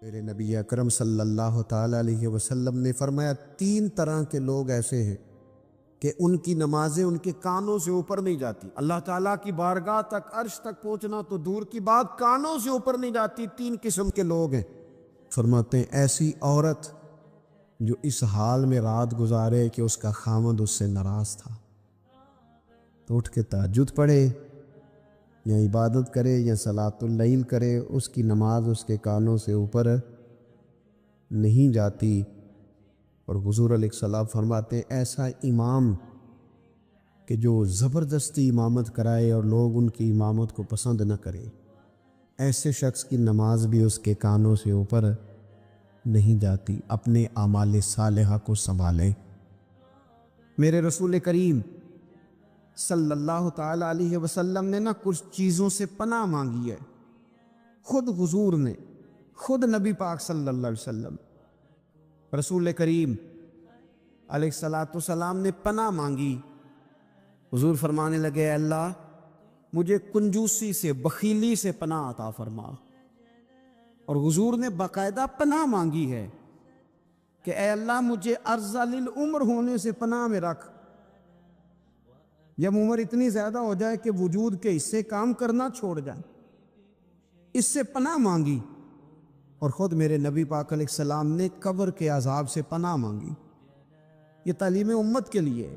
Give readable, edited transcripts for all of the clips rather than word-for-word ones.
میرے نبی اکرم صلی اللہ تعالیٰ علیہ وسلم نے فرمایا 3 طرح کے لوگ ایسے ہیں کہ ان کی نمازیں ان کے کانوں سے اوپر نہیں جاتی۔ اللہ تعالیٰ کی بارگاہ تک، عرش تک پہنچنا تو دور کی بات، کانوں سے اوپر نہیں جاتی۔ 3 قسم کے لوگ ہیں۔ فرماتے ہیں ایسی عورت جو اس حال میں رات گزارے کہ اس کا خاوند اس سے ناراض تھا، تو اٹھ کے تہجد پڑھے یا عبادت کرے یا صلاۃ اللیل کرے، اس کی نماز اس کے کانوں سے اوپر نہیں جاتی۔ اور حضور علیہ السلام فرماتے ایسا امام کہ جو زبردستی امامت کرائے اور لوگ ان کی امامت کو پسند نہ کرے، ایسے شخص کی نماز بھی اس کے کانوں سے اوپر نہیں جاتی۔ اپنے اعمال صالحہ کو سنبھالیں۔ میرے رسول کریم صلی اللہ تعالیٰ علیہ وسلم نے کچھ چیزوں سے پناہ مانگی ہے۔ خود حضور نے، خود نبی پاک صلی اللہ علیہ وسلم، رسول کریم علیہ السلام نے پناہ مانگی۔ حضور فرمانے لگے اے اللہ مجھے کنجوسی سے، بخیلی سے پناہ عطا فرما۔ اور حضور نے باقاعدہ پناہ مانگی ہے کہ اے اللہ مجھے ارذل العمر ہونے سے پناہ میں رکھ۔ جب عمر اتنی زیادہ ہو جائے کہ وجود کے حصے کام کرنا چھوڑ جائیں، اس سے پناہ مانگی۔ اور خود میرے نبی پاک علیہ السلام نے قبر کے عذاب سے پناہ مانگی۔ یہ تعلیم امت کے لیے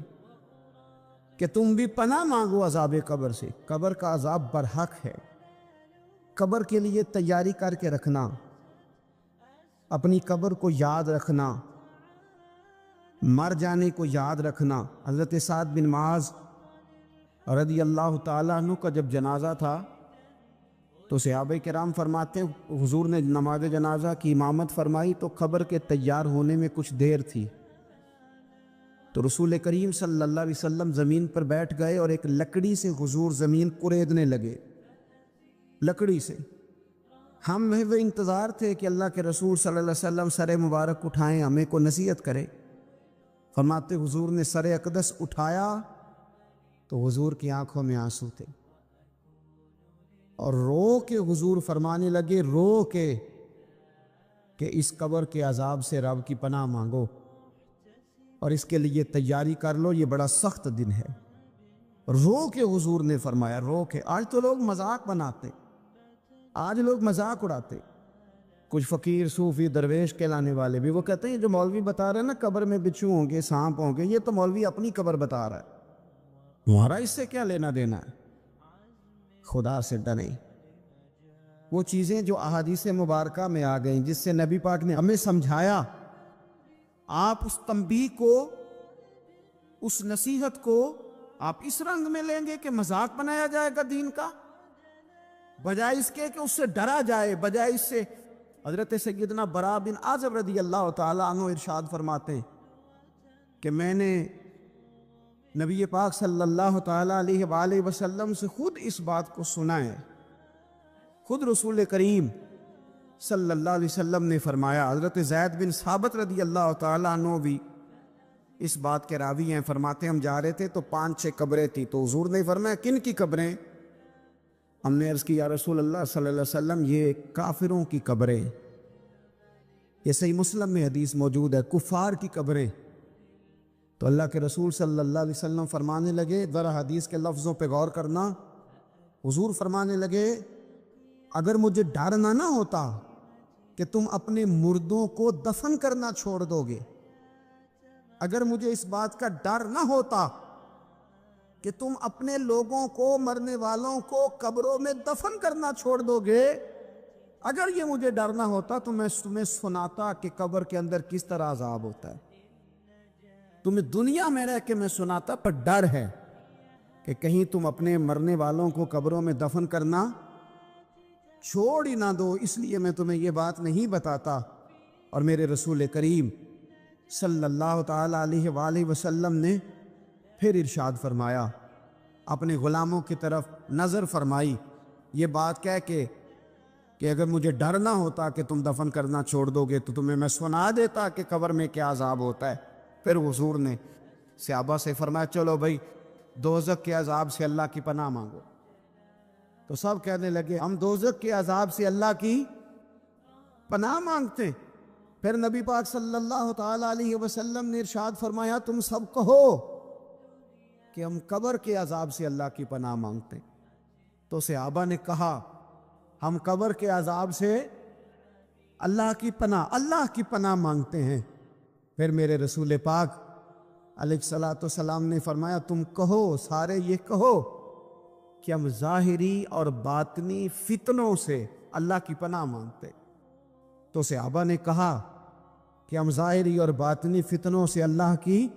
کہ تم بھی پناہ مانگو عذاب قبر سے۔ قبر کا عذاب برحق ہے۔ قبر کے لیے تیاری کر کے رکھنا، اپنی قبر کو یاد رکھنا، مر جانے کو یاد رکھنا۔ حضرت سعد بن معاذ رضی اللہ تعالیٰ عنہ کا جب جنازہ تھا تو صحابہ کرام فرماتے ہیں حضور نے نماز جنازہ کی امامت فرمائی تو قبر کے تیار ہونے میں کچھ دیر تھی، تو رسول کریم صلی اللہ علیہ وسلم زمین پر بیٹھ گئے اور ایک لکڑی سے حضور زمین کریدنے لگے، لکڑی سے۔ ہم وہ انتظار تھے کہ اللہ کے رسول صلی اللہ علیہ وسلم سر مبارک اٹھائیں، ہمیں کو نصیحت کرے۔ فرماتے حضور نے سر اقدس اٹھایا تو حضور کی آنکھوں میں آنسو تھے، اور رو کے حضور فرمانے لگے، رو کے کہ اس قبر کے عذاب سے رب کی پناہ مانگو اور اس کے لیے تیاری کر لو، یہ بڑا سخت دن ہے۔ رو کے حضور نے فرمایا، رو کے۔ آج تو لوگ مذاق بناتے، آج لوگ مذاق اڑاتے۔ کچھ فقیر صوفی درویش کہلانے والے بھی وہ کہتے ہیں جو مولوی بتا رہے ہیں نا قبر میں بچھو ہوں گے، سانپ ہوں گے، یہ تو مولوی اپنی قبر بتا رہا ہے، تمہارا اس سے کیا لینا دینا ہے؟ خدا سے ڈریں۔ وہ چیزیں جو احادیث مبارکہ میں آ گئیں، جس سے نبی پاک نے ہمیں سمجھایا، آپ اس تنبیہ کو، اس نصیحت کو آپ اس رنگ میں لیں گے کہ مذاق بنایا جائے گا دین کا، بجائے اس کے کہ اس سے ڈرا جائے، بجائے اس سے۔ حضرت سیدنا براء بن عازب رضی اللہ تعالیٰ عنہ ارشاد فرماتے ہیں کہ میں نے نبی پاک صلی اللہ تعالیٰ علیہ وآلہ وسلم سے خود اس بات کو سنا ہے۔ خود رسول کریم صلی اللہ علیہ وسلم نے فرمایا۔ حضرت زید بن ثابت رضی اللہ تعالیٰ عنہ بھی اس بات کے راوی ہیں۔ فرماتے ہم جا رہے تھے تو 5-6 قبریں تھی، تو حضور نے فرمایا کن کی قبریں؟ ہم نے عرض کی یا رسول اللہ صلی اللہ علیہ وسلم یہ کافروں کی قبریں۔ یہ صحیح مسلم میں حدیث موجود ہے، کفار کی قبریں۔ تو اللہ کے رسول صلی اللہ علیہ وسلم فرمانے لگے، ذرا حدیث کے لفظوں پہ غور کرنا، حضور فرمانے لگے اگر مجھے ڈر نہ ہوتا کہ تم اپنے مردوں کو دفن کرنا چھوڑ دو گے، اگر مجھے اس بات کا ڈر نہ ہوتا کہ تم اپنے لوگوں کو، مرنے والوں کو قبروں میں دفن کرنا چھوڑ دو گے، اگر یہ مجھے ڈر نہ ہوتا تو میں تمہیں سناتا کہ قبر کے اندر کس طرح عذاب ہوتا ہے۔ تمہیں دنیا میں رہ کے میں سناتا، پر ڈر ہے کہ کہیں تم اپنے مرنے والوں کو قبروں میں دفن کرنا چھوڑ ہی نہ دو، اس لیے میں تمہیں یہ بات نہیں بتاتا۔ اور میرے رسول کریم صلی اللہ تعالیٰ علیہ وآلہ وسلم نے پھر ارشاد فرمایا، اپنے غلاموں کی طرف نظر فرمائی، یہ بات کہہ کے کہ اگر مجھے ڈر نہ ہوتا کہ تم دفن کرنا چھوڑ دو گے تو تمہیں میں سنا دیتا کہ قبر میں کیا عذاب ہوتا ہے۔ پھر حضور نے صحابہ سے فرمایا چلو بھائی دوزخ کے عذاب سے اللہ کی پناہ مانگو۔ تو سب کہنے لگے ہم دوزخ کے عذاب سے اللہ کی پناہ مانگتے ہیں۔ پھر نبی پاک صلی اللہ تعالیٰ علیہ وسلم نے ارشاد فرمایا تم سب کہو کہ ہم قبر کے عذاب سے اللہ کی پناہ مانگتے ہیں۔ تو صحابہ نے کہا ہم قبر کے عذاب سے اللہ کی پناہ مانگتے ہیں۔ پھر میرے رسول پاک علیہ الصلوۃ والسلام نے فرمایا تم کہو، سارے یہ کہو کہ ہم ظاہری اور باطنی فتنوں سے اللہ کی پناہ مانگتے ہیں۔ تو صحابہ نے کہا کہ ہم ظاہری اور باطنی فتنوں سے اللہ کی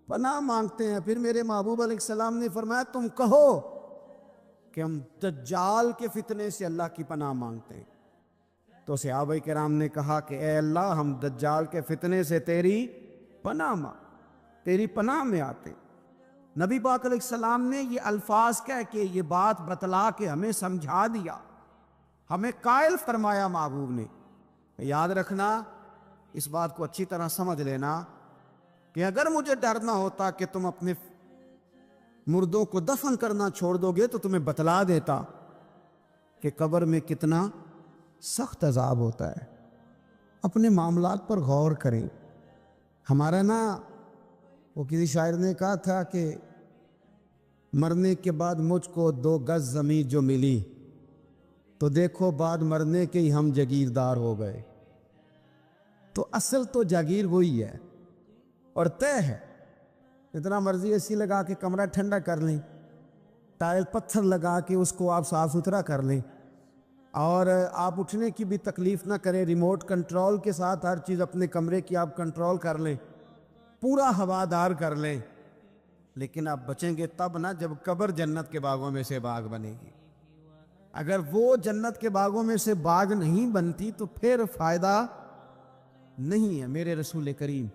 پناہ مانگتے ہیں۔ پھر میرے محبوب علیہ السلام نے فرمایا تم کہو کہ ہم دجال کے فتنے سے اللہ کی پناہ مانگتے ہیں۔ تو صحابہ کرام نے کہا کہ اے اللہ ہم دجال کے فتنے سے تیری پناہ میں آتے ہیں۔ نبی پاک علیہ السلام نے یہ الفاظ کہہ کے یہ بات بتلا کے ہمیں سمجھا دیا، ہمیں قائل فرمایا محبوب نے۔ یاد رکھنا، اس بات کو اچھی طرح سمجھ لینا کہ اگر مجھے ڈر نہ ہوتا کہ تم اپنے مردوں کو دفن کرنا چھوڑ دو گے تو تمہیں بتلا دیتا کہ قبر میں کتنا سخت عذاب ہوتا ہے۔ اپنے معاملات پر غور کریں۔ ہمارا وہ کسی شاعر نے کہا تھا کہ مرنے کے بعد مجھ کو 2 گز زمین جو ملی تو دیکھو بعد مرنے کے ہی ہم جاگیردار ہو گئے۔ تو اصل تو جاگیر وہی ہے اور طے ہے۔ اتنا مرضی اے سی لگا کے کمرہ ٹھنڈا کر لیں، ٹائل پتھر لگا کے اس کو آپ صاف ستھرا کر لیں، اور آپ اٹھنے کی بھی تکلیف نہ کریں، ریموٹ کنٹرول کے ساتھ ہر چیز اپنے کمرے کی آپ کنٹرول کر لیں، پورا ہوادار کر لیں، لیکن آپ بچیں گے تب نہ جب قبر جنت کے باغوں میں سے باغ بنے گی۔ اگر وہ جنت کے باغوں میں سے باغ نہیں بنتی تو پھر فائدہ نہیں ہے۔ میرے رسول کریم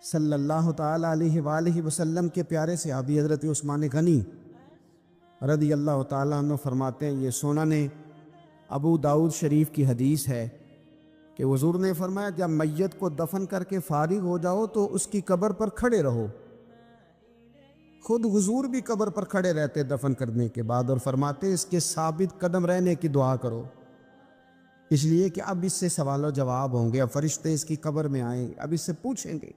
صلی اللہ تعالیٰ علیہ وآلہ وسلم کے پیارے صحابی حضرت عثمان غنی رضی اللہ تعالیٰ عنہ فرماتے ہیں، یہ سنن ابو داؤد شریف کی حدیث ہے کہ حضور نے فرمایا جب میت کو دفن کر کے فارغ ہو جاؤ تو اس کی قبر پر کھڑے رہو۔ خود حضور بھی قبر پر کھڑے رہتے دفن کرنے کے بعد اور فرماتے اس کے ثابت قدم رہنے کی دعا کرو، اس لیے کہ اب اس سے سوال و جواب ہوں گے، اب فرشتے اس کی قبر میں آئیں، اب اس سے پوچھیں گے،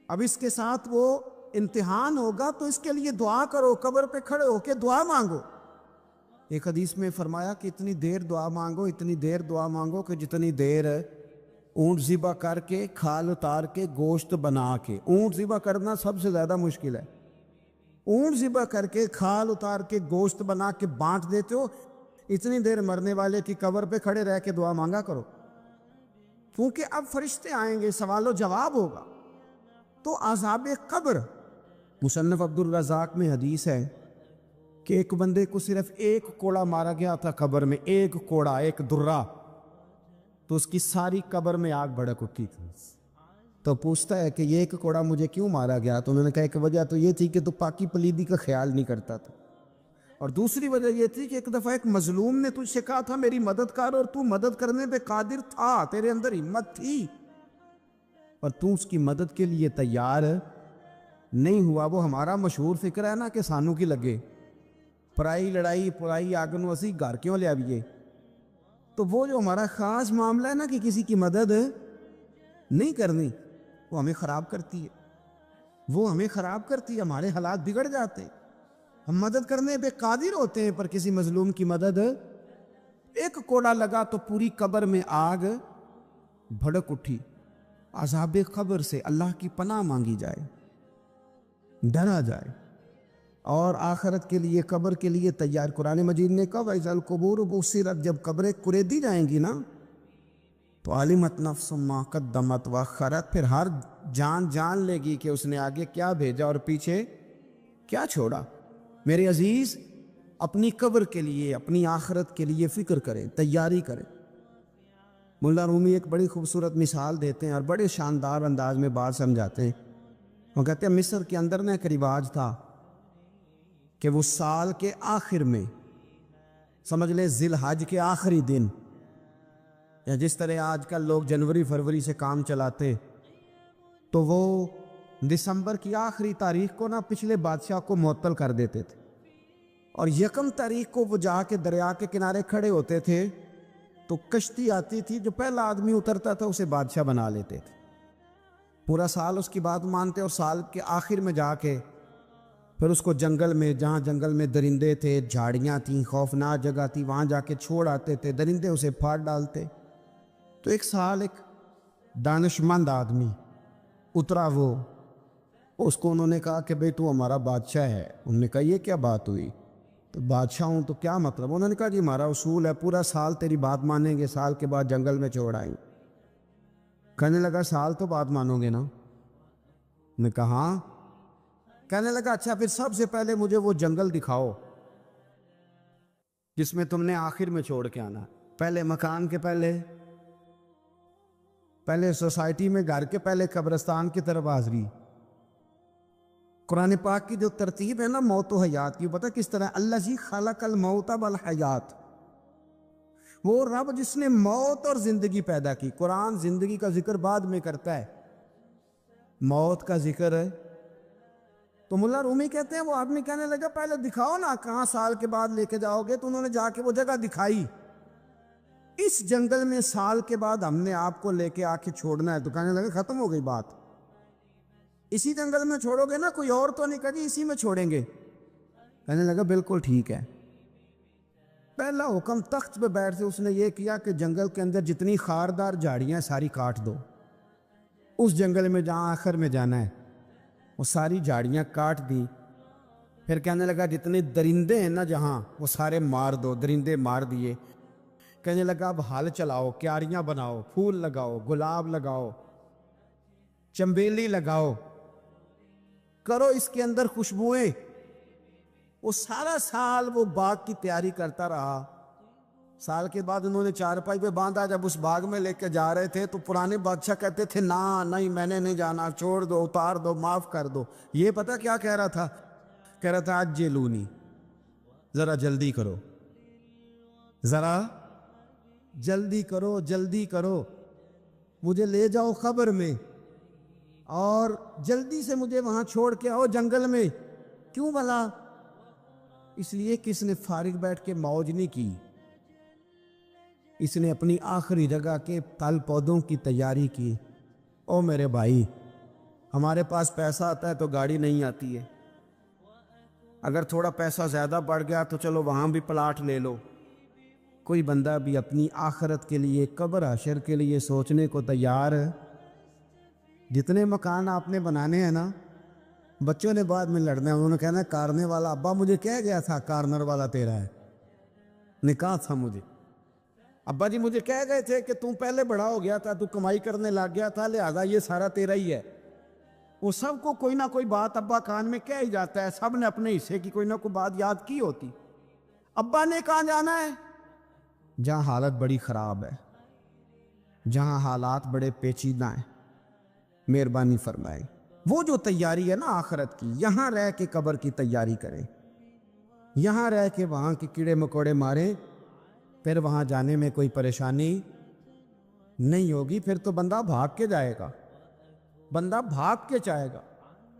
اب اس کے ساتھ وہ امتحان ہوگا، تو اس کے لیے دعا کرو، قبر پہ کھڑے ہو کے دعا مانگو۔ ایک حدیث میں فرمایا کہ اتنی دیر دعا مانگو کہ جتنی دیر اونٹ ذبح کر کے کھال اتار کے گوشت بنا کے، اونٹ ذبح کرنا سب سے زیادہ مشکل ہے، اونٹ ذبح کر کے کھال اتار کے گوشت بنا کے بانٹ دیتے ہو، اتنی دیر مرنے والے کی قبر پہ کھڑے رہ کے دعا مانگا کرو، کیونکہ اب فرشتے آئیں گے، سوال و جواب ہوگا۔ تو عذاب قبر، مصنف عبد الرزاق میں حدیث ہے کہ ایک بندے کو صرف ایک کوڑا مارا گیا تھا قبر میں، ایک کوڑا، ایک درہ، تو اس کی ساری قبر میں آگ بھڑک اٹھی تھی۔ تو پوچھتا ہے کہ یہ ایک کوڑا مجھے کیوں مارا گیا؟ تو انہوں نے کہا ایک وجہ تو یہ تھی کہ تو پاکی پلیدی کا خیال نہیں کرتا تھا، اور دوسری وجہ یہ تھی کہ ایک دفعہ ایک مظلوم نے تجھ سے کہا تھا میری مدد کر، اور تو مدد کرنے پہ قادر تھا، تیرے اندر ہمت تھی، اور تو اس کی مدد کے لیے تیار نہیں ہوا۔ وہ ہمارا مشہور فکر ہے نا کہ سانو کی لگے، پرائی لڑائی پرائی آگن وسی گھر کیوں لے آئیے۔ تو وہ جو ہمارا خاص معاملہ ہے نا کہ کسی کی مدد نہیں کرنی، وہ ہمیں خراب کرتی ہے، ہمارے حالات بگڑ جاتے ہیں۔ ہم مدد کرنے پہ قادر ہوتے ہیں پر کسی مظلوم کی مدد، ایک کوڑا لگا تو پوری قبر میں آگ بھڑک اٹھی۔ عذاب قبر سے اللہ کی پناہ مانگی جائے، ڈرا جائے، اور آخرت کے لیے، قبر کے لیے تیار۔ قرآن مجید نے کہا وَإِذَا الْقُبُورُ بُعْثِرَتْ، جب قبریں کریدی جائیں گی نا تو عَلِمَتْ نَفْسٌ مَا قَدَّمَتْ وَأَخَّرَتْ، پھر ہر جان لے گی کہ اس نے آگے کیا بھیجا اور پیچھے کیا چھوڑا۔ میرے عزیز، اپنی قبر کے لیے، اپنی آخرت کے لیے فکر کریں، تیاری کریں۔ مولا رومی ایک بڑی خوبصورت مثال دیتے ہیں اور بڑے شاندار انداز میں بات سمجھاتے ہیں۔ وہ کہتے ہیں مصر کے اندر نا ایک رواج تھا کہ وہ سال کے آخر میں، سمجھ لیں ذی الحج کے آخری دن، یا جس طرح آج کل لوگ جنوری فروری سے کام چلاتے، تو وہ دسمبر کی آخری تاریخ کو نا پچھلے بادشاہ کو معطل کر دیتے تھے، اور یکم تاریخ کو وہ جا کے دریا کے کنارے کھڑے ہوتے تھے تو کشتی آتی تھی، جو پہلا آدمی اترتا تھا اسے بادشاہ بنا لیتے تھے، پورا سال اس کی بات مانتے، اور سال کے آخر میں جا کے پھر اس کو جنگل میں، جہاں جنگل میں درندے تھے، جھاڑیاں تھیں، خوفناک جگہ تھی، وہاں جا کے چھوڑ آتے تھے، درندے اسے پھاڑ ڈالتے۔ تو ایک سال ایک دانشمند آدمی اترا، وہ اس کو انہوں نے کہا کہ بھئی تو ہمارا بادشاہ ہے۔ انہوں نے کہا یہ کیا بات ہوئی؟ تو بادشاہ ہوں تو کیا مطلب؟ انہوں نے کہا جی ہمارا اصول ہے، پورا سال تیری بات مانیں گے، سال کے بعد جنگل میں چھوڑ آئیں گے۔ کہنے لگا سال تو بات مانو گے نا؟ انہوں نے کہا ہاں۔ کہنے لگا اچھا پھر سب سے پہلے مجھے وہ جنگل دکھاؤ جس میں تم نے آخر میں چھوڑ کے آنا، پہلے مکان کے پہلے سوسائٹی میں گھر کے پہلے قبرستان کی طرف حاضری۔ قرآن پاک کی جو ترتیب ہے نا موت و حیات کی، پتہ کس طرح؟ الذی خلق الموت والحیات، وہ رب جس نے موت اور زندگی پیدا کی۔ قرآن زندگی کا ذکر بعد میں کرتا ہے، موت کا ذکر ہے۔ تو ملا رومی کہتے ہیں وہ آدمی کہنے لگا پہلے دکھاؤ نا کہاں سال کے بعد لے کے جاؤ گے؟ تو انہوں نے جا کے وہ جگہ دکھائی، اس جنگل میں سال کے بعد ہم نے آپ کو لے کے آ کے چھوڑنا ہے۔ تو کہنے لگا ختم ہو گئی بات، اسی جنگل میں چھوڑو گے نا؟ کوئی اور تو نہیں کہا جی اسی میں چھوڑیں گے۔ کہنے لگا بالکل ٹھیک ہے۔ پہلا حکم تخت پہ بیٹھ سے اس نے یہ کیا کہ جنگل کے اندر جتنی خاردار جھاڑیاں ساری کاٹ دو، اس جنگل میں جہاں آخر میں جانا ہے وہ ساری جھاڑیاں کاٹ دی۔ پھر کہنے لگا جتنے درندے ہیں نا جہاں وہ سارے مار دو، درندے مار دیے۔ کہنے لگا اب ہل چلاؤ، کیاریاں بناؤ، پھول لگاؤ، گلاب لگاؤ، چنبیلی لگاؤ، کرو اس کے اندر خوشبوئیں۔ وہ سارا سال وہ باغ کی تیاری کرتا رہا۔ سال کے بعد انہوں نے چارپائی پہ باندھا، جب اس باغ میں لے کے جا رہے تھے تو پرانے بادشاہ کہتے تھے نا نہیں میں نے نہیں جانا، چھوڑ دو، اتار دو، معاف کر دو۔ یہ پتہ کیا کہہ رہا تھا؟ کہہ رہا تھا عجلونی، ذرا جلدی کرو، ذرا جلدی کرو، جلدی کرو، مجھے لے جاؤ قبر میں اور جلدی سے مجھے وہاں چھوڑ کے آؤ جنگل میں۔ کیوں بھلا؟ اس لیے کہ اس نے فارغ بیٹھ کے موج نہیں کی، اس نے اپنی آخری جگہ کے پھل پودوں کی تیاری کی۔ او میرے بھائی، ہمارے پاس پیسہ آتا ہے تو گاڑی نہیں آتی ہے، اگر تھوڑا پیسہ زیادہ بڑھ گیا تو چلو وہاں بھی پلاٹ لے لو۔ کوئی بندہ بھی اپنی آخرت کے لیے، قبر حشر کے لیے سوچنے کو تیار ہے؟ جتنے مکان آپ نے بنانے ہیں نا، بچوں نے بعد میں لڑنا ہے، انہوں نے کہنا کارنے والا ابا مجھے کہہ گیا تھا کارنر والا تیرا ہے، نے کہا تھا مجھے ابا جی، مجھے کہہ گئے تھے کہ تم پہلے بڑا ہو گیا تھا، تو کمائی کرنے لگ گیا تھا، لہذا یہ سارا تیرا ہی ہے۔ وہ سب کو کوئی نہ کوئی بات ابا کان میں کہہ ہی جاتا ہے، سب نے اپنے حصے کی کوئی نہ کوئی بات یاد کی ہوتی۔ ابا نے کہاں جانا ہے؟ جہاں حالت بڑی خراب ہے، جہاں حالات بڑے پیچیدہ ہیں، مہربانی فرمائے وہ جو تیاری ہے نا آخرت کی، یہاں رہ کے قبر کی تیاری کریں، یہاں رہ کے وہاں کے کیڑے مکوڑے ماریں، پھر وہاں جانے میں کوئی پریشانی نہیں ہوگی۔ پھر تو بندہ بھاگ کے جائے گا، بندہ بھاگ کے جائے گا۔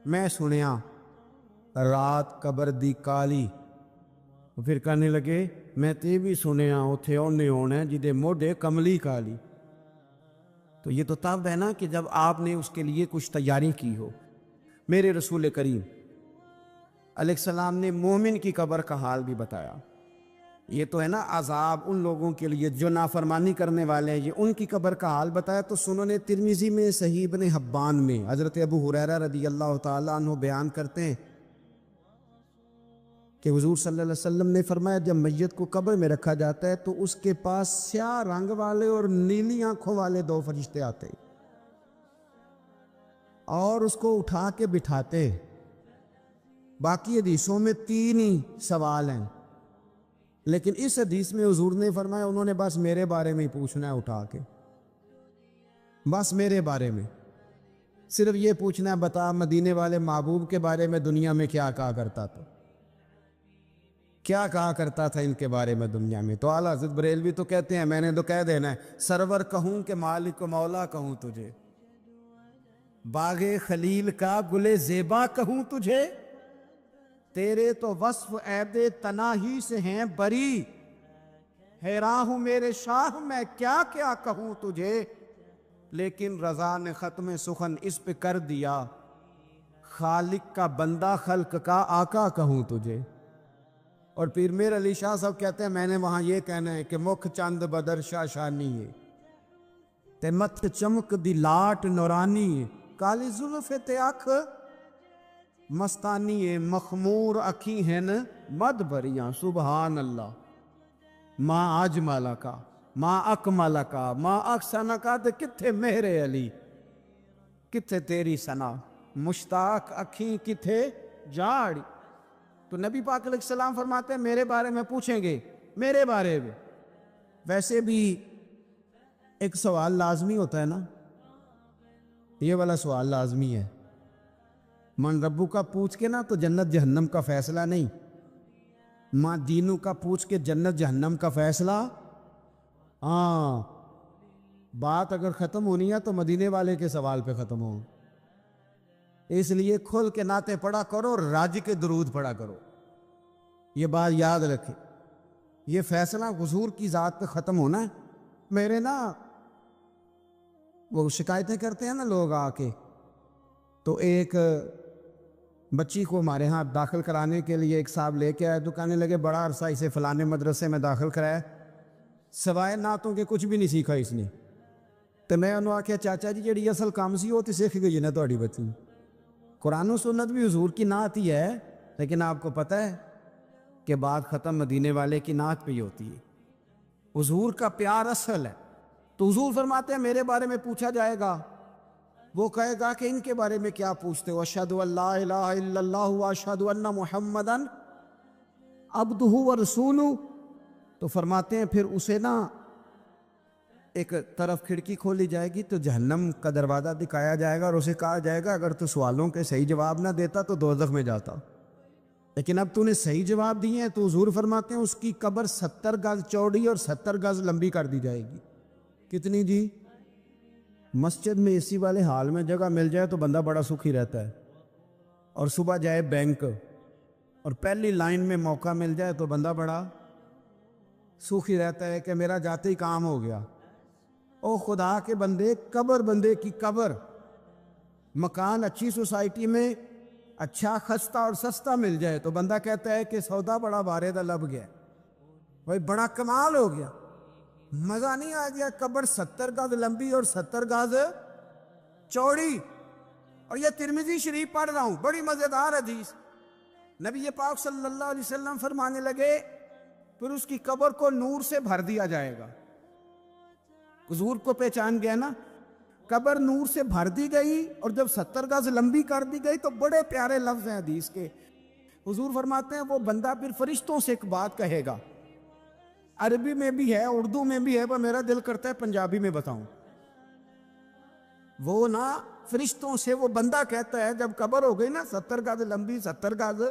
میں سنیا رات قبر دی کالی، پھر کہنے لگے میں تے بھی سنیا اتھے اونے ہونا جدے موڈے کملی کالی۔ تو یہ تو تب ہے نا کہ جب آپ نے اس کے لیے کچھ تیاری کی ہو۔ میرے رسول کریم علیہ السلام نے مومن کی قبر کا حال بھی بتایا۔ یہ تو ہے نا عذاب ان لوگوں کے لیے جو نافرمانی کرنے والے ہیں، یہ ان کی قبر کا حال بتایا۔ تو سنن ترمذی میں، صحیح ابن حبان میں حضرت ابو ہریرہ رضی اللہ تعالیٰ عنہ بیان کرتے ہیں کہ حضور صلی اللہ علیہ وسلم نے فرمایا جب میت کو قبر میں رکھا جاتا ہے تو اس کے پاس سیاہ رنگ والے اور نیلی آنکھوں والے دو فرشتے آتے اور اس کو اٹھا کے بٹھاتے۔ باقی حدیثوں میں 3 ہی سوال ہیں، لیکن اس حدیث میں حضور نے فرمایا انہوں نے بس میرے بارے میں ہی پوچھنا ہے، اٹھا کے بس میرے بارے میں صرف یہ پوچھنا ہے بتا مدینے والے محبوب کے بارے میں دنیا میں کیا کہا کرتا تھا، کیا کہا کرتا تھا ان کے بارے میں دنیا میں۔ تو اعلیٰ حضرت بریلوی تو کہتے ہیں میں نے تو کہہ دینا ہے سرور کہوں کہ مالک و مولا کہوں تجھے، باغ خلیل کا گل زیبا کہوں تجھے، تیرے تو وصف عیب تناہی سے ہیں بری، حیران ہوں میرے شاہ میں کیا کیا کہوں تجھے، لیکن رضا نے ختم سخن اس پہ کر دیا، خالق کا بندہ خلق کا آقا کہوں تجھے۔ اور پیر میر علی شاہ صاحب کہتے ہیں میں نے وہاں یہ کہنا ہے کہ مکھ چند بدر شاہ شانی ہے تے متھ چمک دی لاٹ نورانی ہے، کالی زلف تے اکھ مستانی ہے، مخمور اکھی ہیں مد بریاں، سبحان اللہ۔ ماں اجمل کا ماں اکمل کا ماں احسن کا تے کتھے مہر علی، کتھے تیری ثنا مشتاق اکھیں کتھے جاڑی۔ تو نبی پاک علیہ السلام فرماتے ہیں میرے بارے میں پوچھیں گے، میرے بارے میں۔ ویسے بھی ایک سوال لازمی ہوتا ہے نا، یہ والا سوال لازمی ہے، من ربو کا پوچھ کے نا تو جنت جہنم کا فیصلہ نہیں، ماں دینو کا پوچھ کے جنت جہنم کا فیصلہ۔ ہاں بات اگر ختم ہونی ہے تو مدینے والے کے سوال پہ ختم ہو، اس لیے کھل کے نعتیں پڑھا کرو اور راج کے درود پڑھا کرو، یہ بات یاد رکھے۔ یہ فیصلہ حضور کی ذات پہ ختم ہونا ہے۔ میرے نا وہ شکایتیں کرتے ہیں نا لوگ آ کے، تو ایک بچی کو ہمارے ہاں داخل کرانے کے لیے ایک صاحب لے کے آئے، تو کہنے لگے بڑا عرصہ اسے فلانے مدرسے میں داخل کرایا، سوائے نعتوں کے کچھ بھی نہیں سیکھا اس نے۔ تو میں انہوں آکھیا چاچا جی جیڑی اصل کام سی وہ تو سیکھ گئی نا تہاڈی بچی، قرآن و سنت بھی حضور کی نعت ہی ہے، لیکن آپ کو پتہ ہے کہ بات ختم مدینے والے کی نعت پہ ہی ہوتی ہے۔ حضور کا پیار اصل ہے، تو حضور فرماتے ہیں میرے بارے میں پوچھا جائے گا، وہ کہے گا کہ ان کے بارے میں کیا پوچھتے ہو، اشہد ان لا الہ الا اللہ واشہد ان محمدً عبدہ ورسولہ۔ تو فرماتے ہیں پھر اسے نا ایک طرف کھڑکی کھولی جائے گی تو جہنم کا دروازہ دکھایا جائے گا، اور اسے کہا جائے گا اگر تو سوالوں کے صحیح جواب نہ دیتا تو دوزخ میں جاتا، لیکن اب تو نے صحیح جواب دیے ہیں، تو حضور فرماتے ہیں اس کی قبر 70 گز چوڑی اور 70 گز لمبی کر دی جائے گی۔ کتنی جی؟ مسجد میں اسی والے حال میں جگہ مل جائے تو بندہ بڑا سکھی رہتا ہے، اور صبح جائے بینک اور پہلی لائن میں موقع مل جائے تو بندہ بڑا سکھی رہتا ہے کہ میرا جاتے ہی کام ہو گیا۔ او خدا کے بندے، قبر بندے کی قبر، مکان اچھی سوسائٹی میں اچھا خستہ اور سستا مل جائے تو بندہ کہتا ہے کہ سودا بڑا بارے دا لب گیا، بھائی بڑا کمال ہو گیا، مزہ نہیں آ گیا۔ قبر 70 گز لمبی اور 70 گز چوڑی، اور یہ ترمذی شریف پڑھ رہا ہوں، بڑی مزیدار حدیث۔ نبی پاک صلی اللہ علیہ وسلم فرمانے لگے پھر اس کی قبر کو نور سے بھر دیا جائے گا۔ حضور کو پہچان گیا نا، قبر نور سے بھر دی گئی، اور جب 70 گز لمبی کر دی گئی تو بڑے پیارے لفظ ہیں حدیث کے۔ حضور فرماتے ہیں وہ بندہ پھر فرشتوں سے ایک بات کہے گا، عربی میں بھی ہے اردو میں بھی ہے، پر میرا دل کرتا ہے پنجابی میں بتاؤں۔ وہ نا فرشتوں سے وہ بندہ کہتا ہے جب قبر ہو گئی نا 70 گز لمبی 70 گز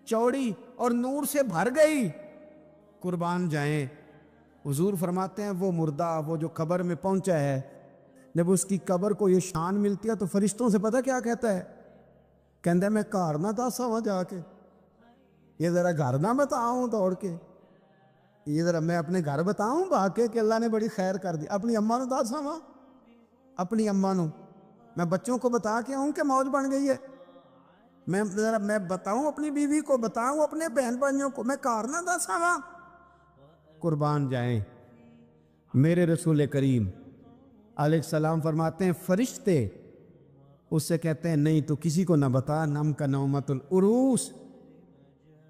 چوڑی اور نور سے بھر گئی، قربان جائیں، حضور فرماتے ہیں وہ مردہ وہ جو قبر میں پہنچا ہے، جب اس کی قبر کو یہ شان ملتی ہے تو فرشتوں سے پتہ کیا کہتا ہے؟ کہتا ہے میں گھر نہ دسا ہوا جا کے، یہ ذرا گھر نہ بتاؤں دوڑ کے، یہ ذرا میں اپنے گھر بتاؤں باقی کہ اللہ نے بڑی خیر کر دی، اپنی اماں نو دسا ہوا، اپنی اماں نو میں بچوں کو بتا کے آؤں کہ موج بن گئی ہے، میں بتاؤں اپنی بیوی کو، بتاؤں اپنے بہن بھائیوں کو، میں گھر نہ دسا ہوا۔ قربان جائیں میرے رسول کریم علیہ السلام فرماتے ہیں فرشتے اس سے کہتے ہیں نہیں تو کسی کو نہ بتا، نم کا نومت العروس،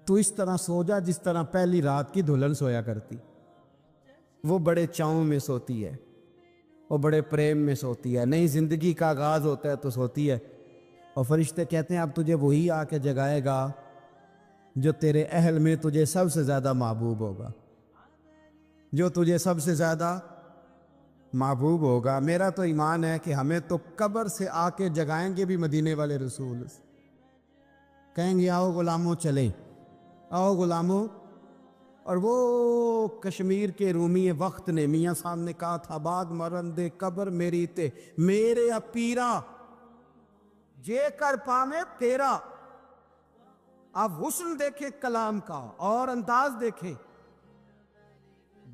تو اس طرح سو جا جس طرح پہلی رات کی دلہن سویا کرتی، وہ بڑے چاؤں میں سوتی ہے، وہ بڑے پریم میں سوتی ہے، نہیں زندگی کا آغاز ہوتا ہے تو سوتی ہے۔ اور فرشتے کہتے ہیں اب تجھے وہی آ کے جگائے گا جو تیرے اہل میں تجھے سب سے زیادہ محبوب ہوگا، جو تجھے سب سے زیادہ محبوب ہوگا۔ میرا تو ایمان ہے کہ ہمیں تو قبر سے آ کے جگائیں گے بھی مدینے والے رسول، کہیں گے آؤ غلاموں چلیں، آؤ غلاموں۔ اور وہ کشمیر کے رومی وقت نے میاں صاحب نے کہا تھا بعد مرندے قبر میری تے میرے اپیرا جے کر پامے تیرا۔ آپ حسن دیکھیں کلام کا اور انداز دیکھیں،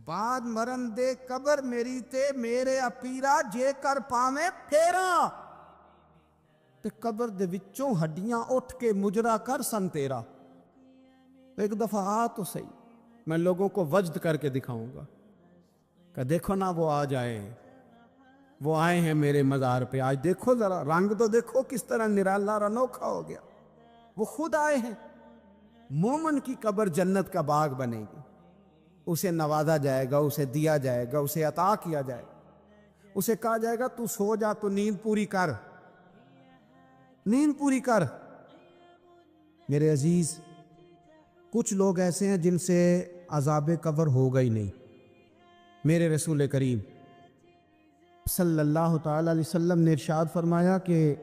بعد مرن دے قبر میری تے میرے اپیرا جے کر پاویں پھیرا تے قبر دے وچوں ہڈیاں اٹھ کے مجرا کر سن تیرا. ایک دفعہ آ تو صحیح, میں لوگوں کو وجد کر کے دکھاؤں گا کہ دیکھو نا وہ آ جائے, وہ آئے ہیں میرے مزار پہ آج, دیکھو ذرا رنگ تو دیکھو کس طرح نرالا اور انوکھا ہو گیا. وہ خود آئے ہیں. مومن کی قبر جنت کا باغ بنے گی, اسے نوازا جائے گا, اسے دیا جائے گا, اسے عطا کیا جائے گا, اسے کہا جائے گا تو سو جا, تو نیند پوری کر, نیند پوری کر. میرے عزیز, کچھ لوگ ایسے ہیں جن سے عذاب قبر ہوگا ہی نہیں. میرے رسول کریم صلی اللہ تعالی علیہ وسلم نے ارشاد فرمایا کہ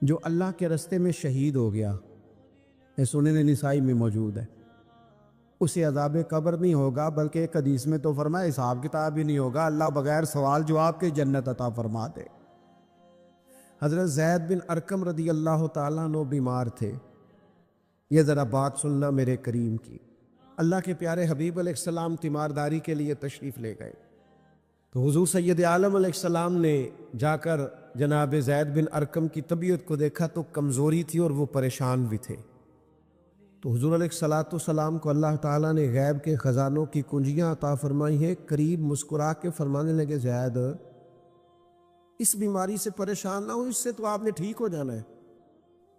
جو اللہ کے راستے میں شہید ہو گیا, یہ سنن نسائی میں موجود ہے, اسے عذاب قبر نہیں ہوگا, بلکہ ایک حدیث میں تو فرمایا حساب کتاب ہی نہیں ہوگا, اللہ بغیر سوال جواب کے جنت عطا فرما دے. حضرت زید بن ارقم رضی اللہ تعالیٰ عنہ بیمار تھے. یہ ذرا بات سننا میرے کریم کی. اللہ کے پیارے حبیب علیہ السلام تیمارداری کے لیے تشریف لے گئے, تو حضور سید عالم علیہ السلام نے جا کر جناب زید بن ارقم کی طبیعت کو دیکھا تو کمزوری تھی اور وہ پریشان بھی تھے. تو حضور علیہ السلام کو اللہ تعالیٰ نے غیب کے خزانوں کی کنجیاں عطا فرمائی ہیں. قریب مسکرا کے فرمانے لگے, زید اس بیماری سے پریشان نہ ہو, اس سے تو آپ نے ٹھیک ہو جانا ہے.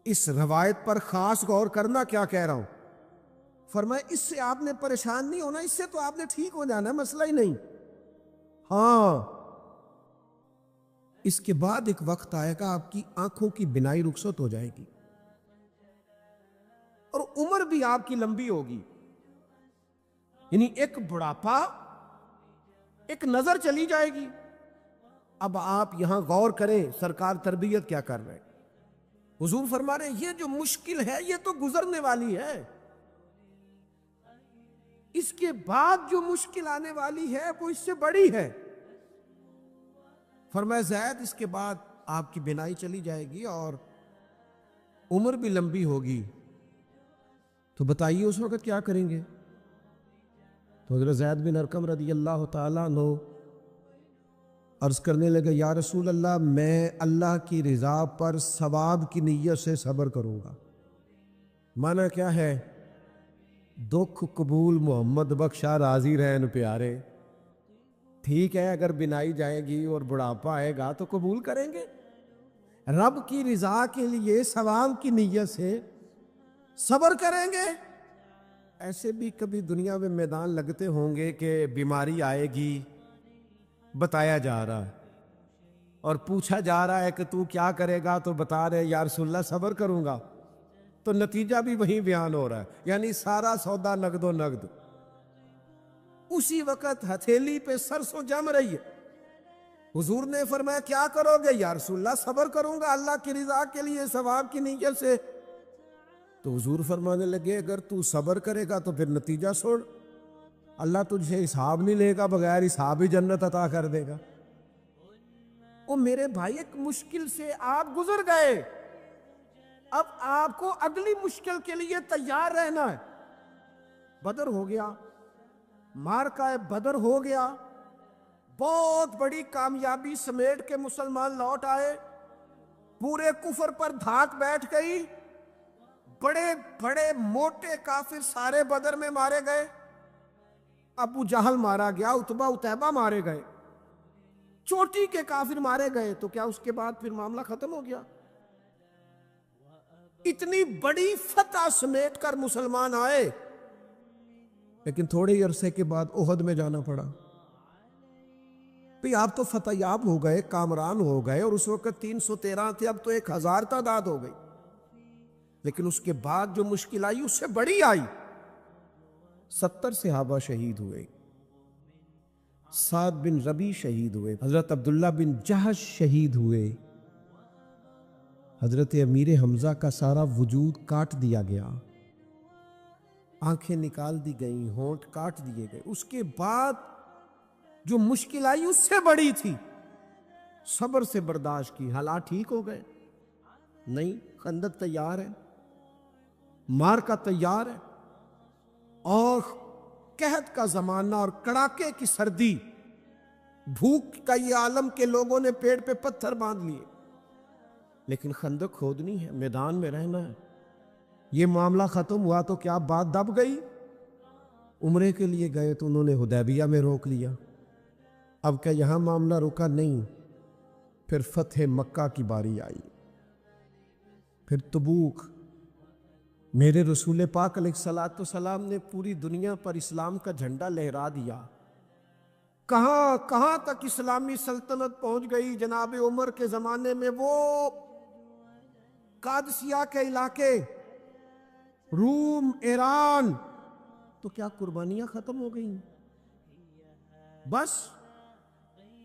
اس روایت پر خاص غور کرنا کیا کہہ رہا ہوں. فرمایا اس سے آپ نے پریشان نہیں ہونا, اس سے تو آپ نے ٹھیک ہو جانا ہے, مسئلہ ہی نہیں. ہاں, اس کے بعد ایک وقت آئے گا آپ کی آنکھوں کی بینائی رخصت ہو جائے گی اور عمر بھی آپ کی لمبی ہوگی. یعنی ایک بڑھاپا, ایک نظر چلی جائے گی. اب آپ یہاں غور کریں سرکار تربیت کیا کر رہے. حضور فرما رہے ہیں یہ جو مشکل ہے یہ تو گزرنے والی ہے, اس کے بعد جو مشکل آنے والی ہے وہ اس سے بڑی ہے. فرمایا زید اس کے بعد آپ کی بینائی چلی جائے گی اور عمر بھی لمبی ہوگی, تو بتائیے اس وقت کیا کریں گے. تو حضرت زید بن ارقم رضی اللہ تعالیٰ عنہ عرض کرنے لگے, یا رسول اللہ میں اللہ کی رضا پر ثواب کی نیت سے صبر کروں گا. معنی کیا ہے, دکھ قبول محمد بخشا راضی رہن پیارے. ٹھیک ہے اگر بینائی جائے گی اور بڑھاپا آئے گا تو قبول کریں گے, رب کی رضا کے لیے ثواب کی نیت سے صبر کریں گے. ایسے بھی کبھی دنیا میں میدان لگتے ہوں گے کہ بیماری آئے گی, بتایا جا رہا ہے اور پوچھا جا رہا ہے کہ تو کیا کرے گا, تو بتا رہے یا رسول اللہ صبر کروں گا, تو نتیجہ بھی وہی بیان ہو رہا ہے. یعنی سارا سودا نقد و نقد. اسی وقت ہتھیلی پہ سرسوں جم رہی ہے. حضور نے فرمایا کیا کرو گے, یا رسول اللہ صبر کروں گا اللہ کی رضا کے لیے ثواب کی نیت سے. تو حضور فرمانے لگے اگر تو صبر کرے گا تو پھر نتیجہ سوڑ, اللہ تجھ سے حساب نہیں لے گا, بغیر حساب ہی جنت عطا کر دے گا. او میرے بھائی, ایک مشکل سے آپ گزر گئے, اب آپ کو اگلی مشکل کے لیے تیار رہنا ہے. بدر ہو گیا, معرکہ بدر ہو گیا, بہت بڑی کامیابی سمیٹ کے مسلمان لوٹ آئے, پورے کفر پر دھاک بیٹھ گئی, بڑے بڑے موٹے کافر سارے بدر میں مارے گئے. ابو جہل مارا گیا, عتبہ عتیبہ مارے گئے, چوٹی کے کافر مارے گئے. تو کیا اس کے بعد پھر معاملہ ختم ہو گیا؟ اتنی بڑی فتح سمیٹ کر مسلمان آئے, لیکن تھوڑے ہی عرصے کے بعد احد میں جانا پڑا. بھی آپ تو فتح یاب ہو گئے, کامران ہو گئے, اور اس وقت 313 تھے, اب تو 1000 تعداد ہو گئی. لیکن اس کے بعد جو مشکل آئی اس سے بڑی آئی. 70 صحابہ شہید ہوئے, سعد بن ربی شہید ہوئے, حضرت عبداللہ بن جہش شہید ہوئے, حضرت امیر حمزہ کا سارا وجود کاٹ دیا گیا, آنکھیں نکال دی گئیں, ہونٹ کاٹ دیے گئے. اس کے بعد جو مشکل آئی اس سے بڑی تھی, صبر سے برداشت کی. حالات ٹھیک ہو گئے نہیں, خندق تیار ہے, مارکا تیار ہے, اور قحط کا زمانہ اور کڑاکے کی سردی، بھوک کا یہ عالم کے لوگوں نے پیڑ پہ پتھر باندھ لیے، لیکن خندق کھودنی ہے، میدان میں رہنا ہے۔ یہ معاملہ ختم ہوا تو کیا بات دب گئی؟ عمرے کے لیے گئے تو انہوں نے حدیبیہ میں روک لیا۔ اب کیا یہاں معاملہ رکا؟ نہیں، پھر فتح مکہ کی باری آئی، پھر تبوک۔ میرے رسول پاک علیہ الصلوۃ والسلام نے پوری دنیا پر اسلام کا جھنڈا لہرا دیا۔ کہاں کہاں تک اسلامی سلطنت پہنچ گئی؟ جناب عمر کے زمانے میں وہ قادسیہ کے علاقے، روم، ایران، تو کیا قربانیاں ختم ہو گئیں؟ بس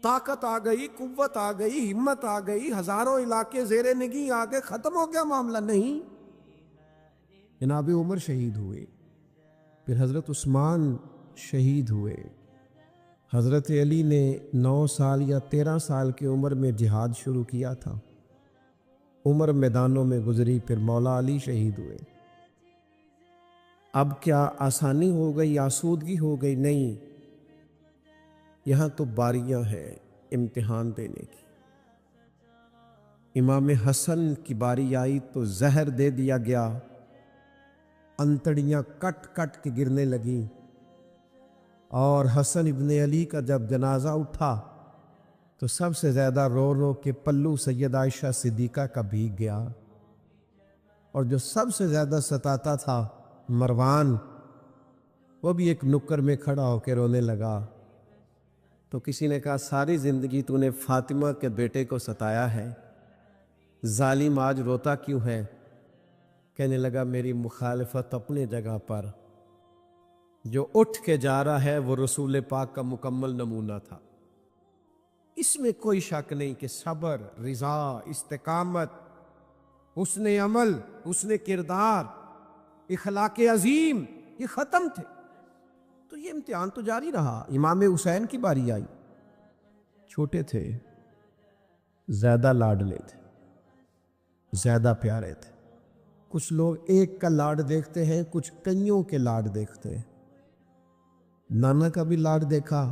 طاقت آ گئی، قوت آ گئی، ہمت آ گئی، ہزاروں علاقے زیر نگیں آ گئے، ختم ہو گیا معاملہ؟ نہیں، جناب عمر شہید ہوئے، پھر حضرت عثمان شہید ہوئے، حضرت علی نے 9 سال یا 13 سال کی عمر میں جہاد شروع کیا تھا، عمر میدانوں میں گزری، پھر مولا علی شہید ہوئے۔ اب کیا آسانی ہو گئی، آسودگی ہو گئی؟ نہیں، یہاں تو باریاں ہیں امتحان دینے کی۔ امام حسن کی باری آئی تو زہر دے دیا گیا، انتڑیاں کٹ کٹ کے گرنے لگیں، اور حسن ابن علی کا جب جنازہ اٹھا تو سب سے زیادہ رو رو کے پلو سید عائشہ صدیقہ کا بھیگ گیا، اور جو سب سے زیادہ ستاتا تھا مروان، وہ بھی ایک نکر میں کھڑا ہو کے رونے لگا۔ تو کسی نے کہا ساری زندگی تو نے فاطمہ کے بیٹے کو ستایا ہے، ظالم آج روتا کیوں ہے؟ کہنے لگا میری مخالفت اپنے جگہ پر، جو اٹھ کے جا رہا ہے وہ رسول پاک کا مکمل نمونہ تھا۔ اس میں کوئی شک نہیں کہ صبر، رضا، استقامت، حسن عمل، حسن کردار، اخلاق عظیم، یہ ختم تھے، تو یہ امتحان تو جاری رہا۔ امام حسین کی باری آئی، چھوٹے تھے، زیادہ لاڈلے تھے، زیادہ پیارے تھے۔ کچھ لوگ ایک کا لاڈ دیکھتے ہیں، کچھ کئیوں کے لاڈ دیکھتے ہیں۔ نانا کا بھی لاڈ دیکھا،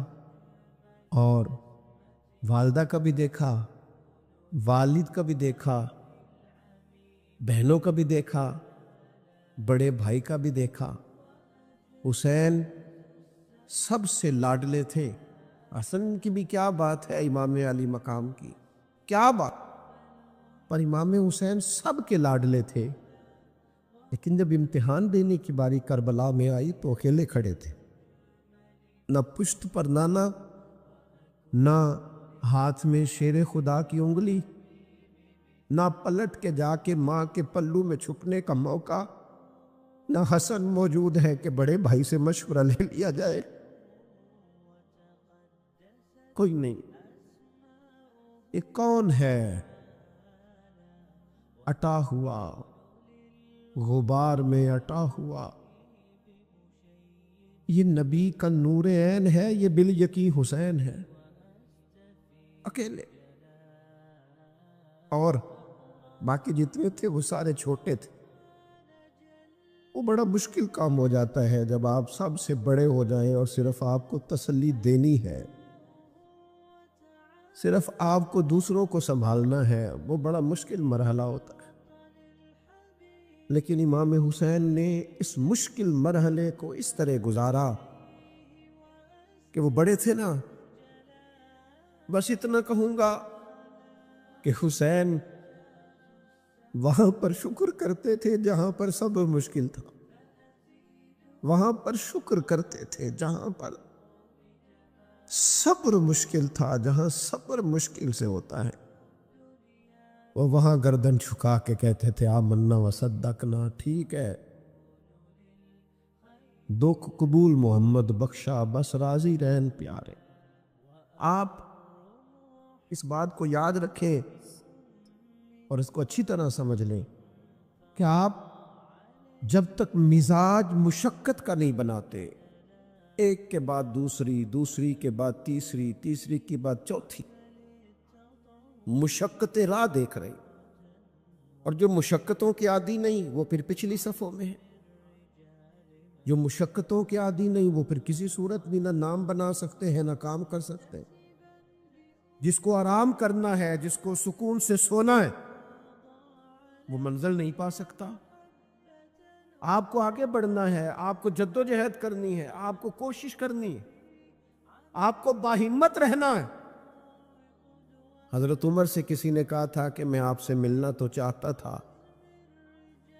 اور والدہ کا بھی دیکھا، والد کا بھی دیکھا، بہنوں کا بھی دیکھا، بڑے بھائی کا بھی دیکھا۔ حسین سب سے لاڈلے تھے۔ حسن کی بھی کیا بات ہے، امام علی مقام کی کیا بات، پر امام حسین سب کے لاڈلے تھے۔ لیکن جب امتحان دینے کی باری کربلا میں آئی تو اکیلے کھڑے تھے، نہ پشت پر نانا، نہ ہاتھ میں شیر خدا کی انگلی، نہ پلٹ کے جا کے ماں کے پلو میں چھپنے کا موقع، نہ حسن موجود ہے کہ بڑے بھائی سے مشورہ لے لیا جائے، کوئی نہیں۔ یہ کون ہے اٹا ہوا، غبار میں اٹا ہوا؟ یہ نبی کا نور عین ہے، یہ بالیقین حسین ہے، اکیلے، اور باقی جتنے تھے وہ سارے چھوٹے تھے۔ وہ بڑا مشکل کام ہو جاتا ہے جب آپ سب سے بڑے ہو جائیں اور صرف آپ کو تسلی دینی ہے، صرف آپ کو دوسروں کو سنبھالنا ہے، وہ بڑا مشکل مرحلہ ہوتا ہے۔ لیکن امام حسین نے اس مشکل مرحلے کو اس طرح گزارا کہ وہ بڑے تھے نا، بس اتنا کہوں گا کہ حسین وہاں پر شکر کرتے تھے جہاں پر صبر مشکل تھا، وہاں پر شکر کرتے تھے جہاں پر صبر مشکل تھا، جہاں صبر مشکل سے ہوتا ہے وہ وہاں گردن جھکا کے کہتے تھے آمنا وصدقنا، ٹھیک ہے، دکھ قبول محمد بخشا، بس راضی رہن پیارے۔ آپ اس بات کو یاد رکھیں اور اس کو اچھی طرح سمجھ لیں کہ آپ جب تک مزاج مشقت کا نہیں بناتے، ایک کے بعد دوسری، دوسری کے بعد تیسری، تیسری کے بعد چوتھی، مشقتیں راہ دیکھ رہے، اور جو مشقتوں کے عادی نہیں وہ پھر پچھلی صفوں میں ہے۔ جو مشقتوں کے عادی نہیں وہ پھر کسی صورت بھی نہ نام بنا سکتے ہیں نہ کام کر سکتے. جس کو آرام کرنا ہے، جس کو سکون سے سونا ہے، وہ منزل نہیں پا سکتا. آپ کو آگے بڑھنا ہے، آپ کو جد و جہد کرنی ہے، آپ کو کوشش کرنی ہے، آپ کو باہمت رہنا ہے. حضرت عمر سے کسی نے کہا تھا کہ میں آپ سے ملنا تو چاہتا تھا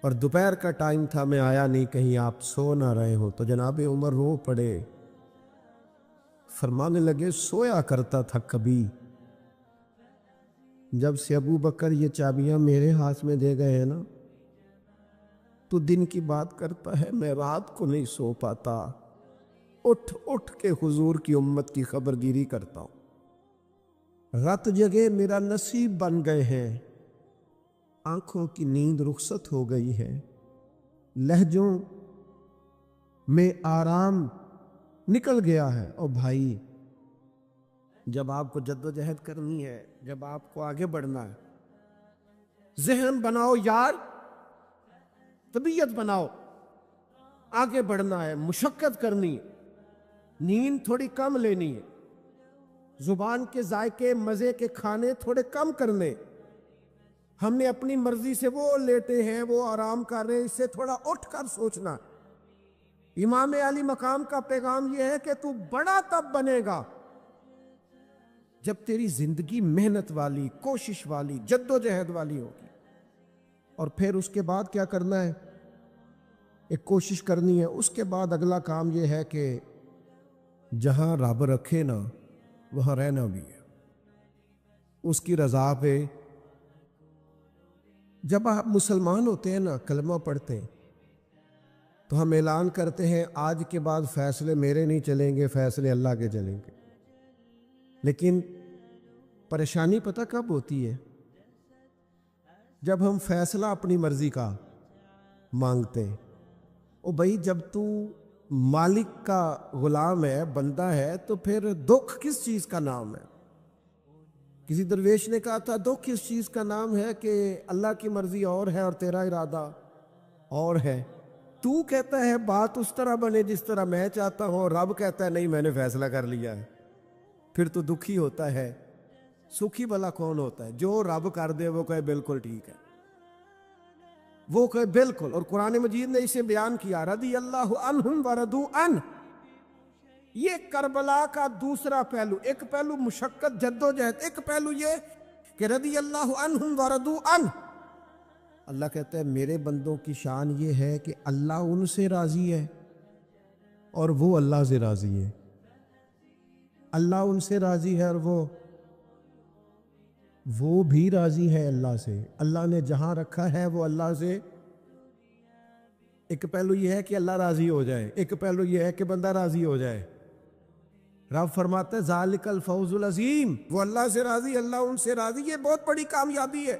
اور دوپہر کا ٹائم تھا، میں آیا نہیں، کہیں آپ سو نہ رہے ہو. تو جناب عمر رو پڑے، فرمانے لگے سویا کرتا تھا کبھی، جب سے ابو بکر یہ چابیاں میرے ہاتھ میں دے گئے ہیں نا تو دن کی بات کرتا ہے، میں رات کو نہیں سو پاتا، اٹھ اٹھ کے حضور کی امت کی خبرگیری کرتا ہوں. رات جگے میرا نصیب بن گئے ہیں، آنکھوں کی نیند رخصت ہو گئی ہے، لہجوں میں آرام نکل گیا ہے. اور بھائی جب آپ کو جد و جہد کرنی ہے، جب آپ کو آگے بڑھنا ہے، ذہن بناؤ یار، طبیعت بناؤ، آگے بڑھنا ہے، مشقت کرنی ہے، نیند تھوڑی کم لینی ہے، زبان کے ذائقے مزے کے کھانے تھوڑے کم کرنے. ہم نے اپنی مرضی سے وہ لیتے ہیں، وہ آرام کر رہے ہیں، اس سے تھوڑا اٹھ کر سوچنا. امام علی مقام کا پیغام یہ ہے کہ تو بڑا تب بنے گا جب تیری زندگی محنت والی، کوشش والی، جد و جہد والی ہوگی. اور پھر اس کے بعد کیا کرنا ہے؟ ایک کوشش کرنی ہے. اس کے بعد اگلا کام یہ ہے کہ جہاں رب رکھے نا وہاں رہنا بھی ہے، اس کی رضا پہ. جب آپ مسلمان ہوتے ہیں نا، کلمہ پڑھتے ہیں، تو ہم اعلان کرتے ہیں آج کے بعد فیصلے میرے نہیں چلیں گے، فیصلے اللہ کے چلیں گے. لیکن پریشانی پتہ کب ہوتی ہے؟ جب ہم فیصلہ اپنی مرضی کا مانگتے ہیں. او بھائی جب تو مالک کا غلام ہے، بندہ ہے، تو پھر دکھ کس چیز کا نام ہے؟ کسی درویش نے کہا تھا دکھ اس چیز کا نام ہے کہ اللہ کی مرضی اور ہے اور تیرا ارادہ اور ہے. تو کہتا ہے بات اس طرح بنے جس طرح میں چاہتا ہوں، اور رب کہتا ہے نہیں میں نے فیصلہ کر لیا ہے. پھر تو دکھی ہوتا ہے. سکھی بھلا کون ہوتا ہے؟ جو رب کر دے وہ کہے بالکل ٹھیک ہے، وہ کہے بالکل. اور قرآن مجید نے اسے بیان کیا، رضی اللہ عنہم ورضوا عنہ. یہ کربلا کا دوسرا پہلو. ایک پہلو مشقت جد و جہد، ایک پہلو یہ کہ رضی اللہ عنہم ورضوا عنہ. اللہ کہتا ہے میرے بندوں کی شان یہ ہے کہ اللہ ان سے راضی ہے اور وہ اللہ سے راضی ہے. اللہ ان سے راضی ہے اور وہ بھی راضی ہے اللہ سے. اللہ نے جہاں رکھا ہے وہ اللہ سے. ایک پہلو یہ ہے کہ اللہ راضی ہو جائے، ایک پہلو یہ ہے کہ بندہ راضی ہو جائے. رب فرماتا ہے ذالک الفوز العظیم، وہ اللہ سے راضی، اللہ ان سے راضی. یہ بہت بڑی کامیابی ہے.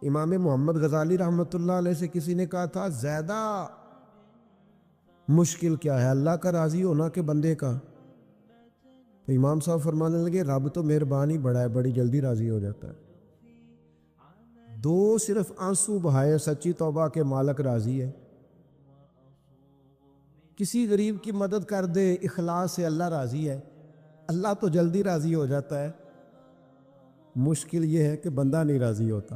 امام محمد غزالی رحمۃ اللہ علیہ سے کسی نے کہا تھا زیادہ مشکل کیا ہے، اللہ کا راضی ہونا کہ بندے کا؟ تو امام صاحب فرمانے لگے رب تو مہربانی بڑا ہے، بڑی جلدی راضی ہو جاتا ہے. دو صرف آنسو بہائے سچی توبہ کے مالک راضی ہے. کسی غریب کی مدد کر دے اخلاص سے اللہ راضی ہے. اللہ تو جلدی راضی ہو جاتا ہے. مشکل یہ ہے کہ بندہ نہیں راضی ہوتا.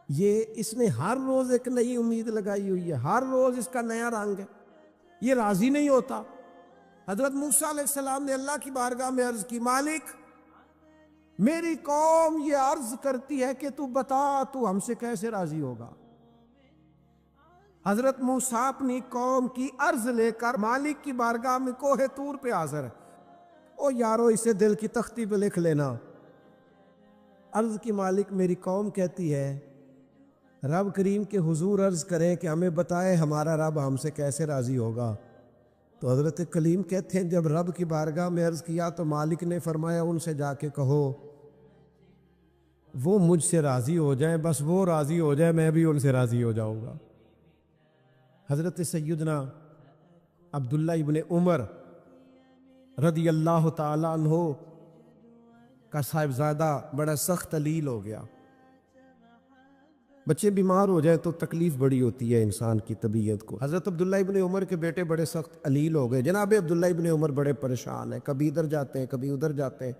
یہ اس نے ہر روز ایک نئی امید لگائی ہوئی ہے، ہر روز اس کا نیا رنگ ہے. یہ راضی نہیں ہوتا. حضرت موسیٰ علیہ السلام نے اللہ کی بارگاہ میں عرض کی مالک میری قوم یہ عرض کرتی ہے کہ تو بتا تو ہم سے کیسے راضی ہوگا. حضرت موسیٰ اپنی قوم کی عرض لے کر مالک کی بارگاہ میں کوہ طور پہ حاضر ہے. او یارو اسے دل کی تختی پہ لکھ لینا. عرض کی مالک میری قوم کہتی ہے رب کریم کے حضور عرض کریں کہ ہمیں بتائے ہمارا رب ہم سے کیسے راضی ہوگا. تو حضرت کلیم کہتے ہیں جب رب کی بارگاہ میں عرض کیا تو مالک نے فرمایا ان سے جا کے کہو وہ مجھ سے راضی ہو جائیں، بس وہ راضی ہو جائے میں بھی ان سے راضی ہو جاؤں گا. حضرت سیدنا عبداللہ ابن عمر رضی اللہ تعالی عنہ کا صاحبزادہ بڑا سخت علیل ہو گیا. بچے بیمار ہو جائیں تو تکلیف بڑی ہوتی ہے انسان کی طبیعت کو۔ حضرت عبداللہ ابن عمر کے بیٹے بڑے سخت علیل ہو گئے، جناب عبداللہ ابن عمر بڑے پریشان ہیں، کبھی ادھر جاتے ہیں کبھی ادھر جاتے ہیں،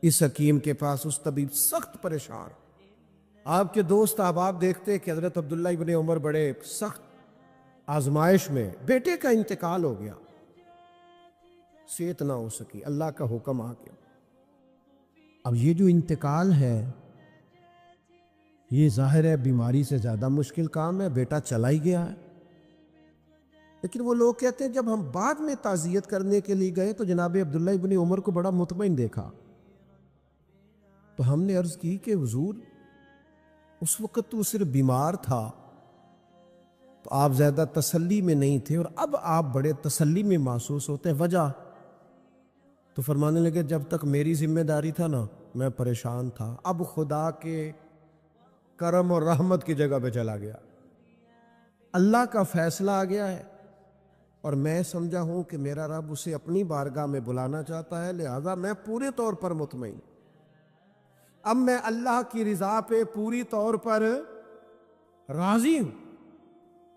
اس حکیم کے پاس، اس طبیب سخت پریشان۔ آپ کے دوست احباب دیکھتے ہیں کہ حضرت عبداللہ ابن عمر بڑے سخت آزمائش میں، بیٹے کا انتقال ہو گیا، صحت نہ ہو سکی، اللہ کا حکم آ گیا۔ اب یہ جو انتقال ہے یہ ظاہر ہے بیماری سے زیادہ مشکل کام ہے، بیٹا چلا ہی گیا ہے۔ لیکن وہ لوگ کہتے ہیں جب ہم بعد میں تعزیت کرنے کے لیے گئے تو جناب عبداللہ ابن عمر کو بڑا مطمئن دیکھا، تو ہم نے عرض کی کہ حضور اس وقت تو صرف بیمار تھا تو آپ زیادہ تسلی میں نہیں تھے، اور اب آپ بڑے تسلی میں محسوس ہوتے ہیں، وجہ؟ تو فرمانے لگے جب تک میری ذمہ داری تھا نا میں پریشان تھا، اب خدا کے کرم اور رحمت کی جگہ پہ چلا گیا، اللہ کا فیصلہ آ گیا ہے، اور میں سمجھا ہوں کہ میرا رب اسے اپنی بارگاہ میں بلانا چاہتا ہے، لہذا میں پورے طور پر مطمئن، اب میں اللہ کی رضا پہ پوری طور پر راضی ہوں۔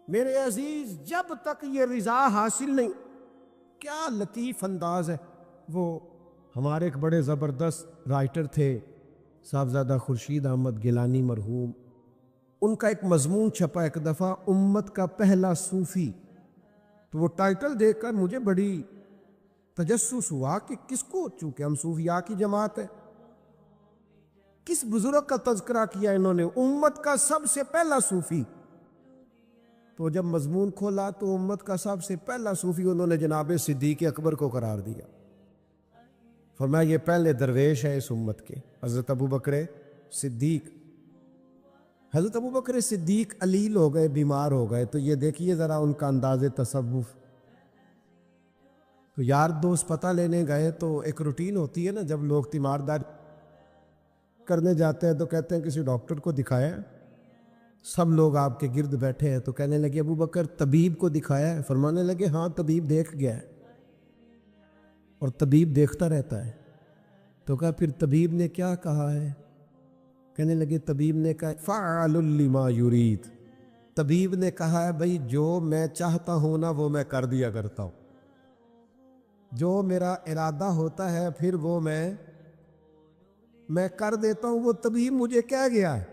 میرے عزیز جب تک یہ رضا حاصل نہیں، کیا لطیف انداز ہے، وہ ہمارے ایک بڑے زبردست رائٹر تھے صاحبزادہ خورشید احمد گیلانی مرحوم، ان کا ایک مضمون چھپا ایک دفعہ، امت کا پہلا صوفی، تو وہ ٹائٹل دیکھ کر مجھے بڑی تجسس ہوا کہ کس کو، چونکہ ہم صوفیاء کی جماعت ہے، کس بزرگ کا تذکرہ کیا انہوں نے، امت کا سب سے پہلا صوفی۔ تو جب مضمون کھولا تو امت کا سب سے پہلا صوفی انہوں نے جناب صدیق اکبر کو قرار دیا، فرمایا یہ پہلے درویش ہے اس امت کے، حضرت ابو بکر صدیق۔ حضرت ابو بکر صدیق علیل ہو گئے، بیمار ہو گئے، تو یہ دیکھیے ذرا ان کا انداز تصوف۔ تو یار دوست پتہ لینے گئے تو ایک روٹین ہوتی ہے نا، جب لوگ تیماردار کرنے جاتے ہیں تو کہتے ہیں کسی ڈاکٹر کو دکھایا، سب لوگ آپ کے گرد بیٹھے ہیں، تو کہنے لگے ابو بکر طبیب کو دکھایا ہے؟ فرمانے لگے ہاں طبیب دیکھ گیا ہے، اور طبیب دیکھتا رہتا ہے۔ تو کہا پھر طبیب نے کیا کہا ہے؟ کہنے لگے طبیب نے کہا فعال لما یرید، طبیب نے کہا ہے بھئی جو میں چاہتا ہوں نا وہ میں کر دیا کرتا ہوں، جو میرا ارادہ ہوتا ہے پھر وہ میں کر دیتا ہوں، وہ طبیب مجھے کہہ گیا ہے،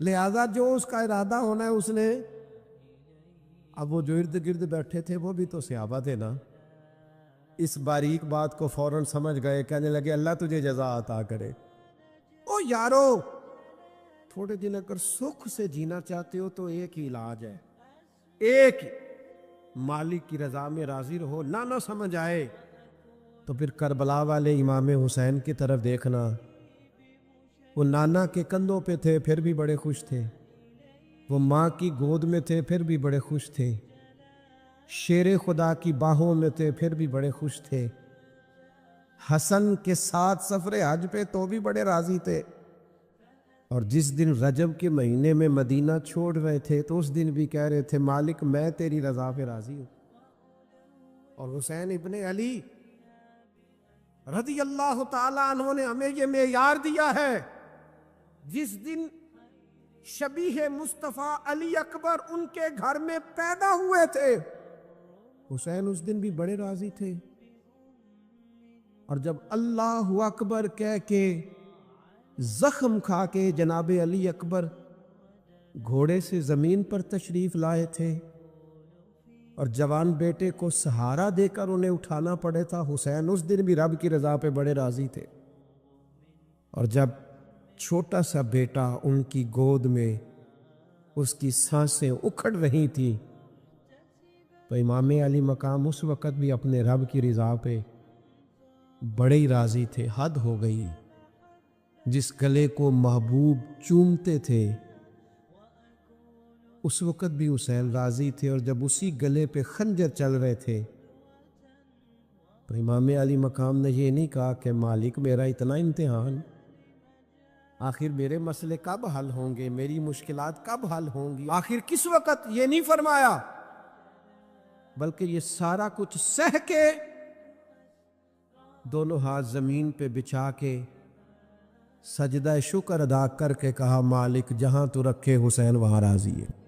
لہذا جو اس کا ارادہ ہونا ہے اس نے۔ اب وہ جو ارد گرد بیٹھے تھے وہ بھی تو صحابہ تھے نا، اس باریک بات کو فوراً سمجھ گئے، کہنے لگے اللہ تجھے جزا عطا کرے۔ او یارو، تھوڑے دن اگر سکھ سے جینا چاہتے ہو تو ایک ہی علاج ہے، ایک مالک کی رضا میں راضی رہو، نہ سمجھ آئے تو پھر کربلا والے امام حسین کی طرف دیکھنا، وہ نانا کے کندھوں پہ تھے پھر بھی بڑے خوش تھے، وہ ماں کی گود میں تھے پھر بھی بڑے خوش تھے، شیر خدا کی باہوں میں تھے پھر بھی بڑے خوش تھے، حسن کے ساتھ سفر حج پہ تو بھی بڑے راضی تھے، اور جس دن رجب کے مہینے میں مدینہ چھوڑ رہے تھے تو اس دن بھی کہہ رہے تھے مالک میں تیری رضا پہ راضی ہوں۔ اور حسین ابن علی رضی اللہ تعالیٰ عنہ نے ہمیں یہ معیار دیا ہے، جس دن شبیہ مصطفیٰ علی اکبر ان کے گھر میں پیدا ہوئے تھے، حسین اس دن بھی بڑے راضی تھے، اور جب اللہ اکبر کہہ کے زخم کھا کے جناب علی اکبر گھوڑے سے زمین پر تشریف لائے تھے اور جوان بیٹے کو سہارا دے کر انہیں اٹھانا پڑے تھا، حسین اس دن بھی رب کی رضا پہ بڑے راضی تھے۔ اور جب چھوٹا سا بیٹا ان کی گود میں اس کی سانسیں اکھڑ رہی تھی تو امام علی مقام اس وقت بھی اپنے رب کی رضا پہ بڑے ہی راضی تھے، حد ہو گئی۔ جس گلے کو محبوب چومتے تھے اس وقت بھی حسین راضی تھے، اور جب اسی گلے پہ خنجر چل رہے تھے تو امام علی مقام نے یہ نہیں کہا کہ مالک میرا اتنا امتحان، آخر میرے مسئلے کب حل ہوں گے، میری مشکلات کب حل ہوں گی، آخر کس وقت، یہ نہیں فرمایا، بلکہ یہ سارا کچھ سہ کے دونوں ہاتھ زمین پہ بچھا کے سجدہ شکر ادا کر کے کہا مالک جہاں تو رکھے حسین وہاں راضی ہے۔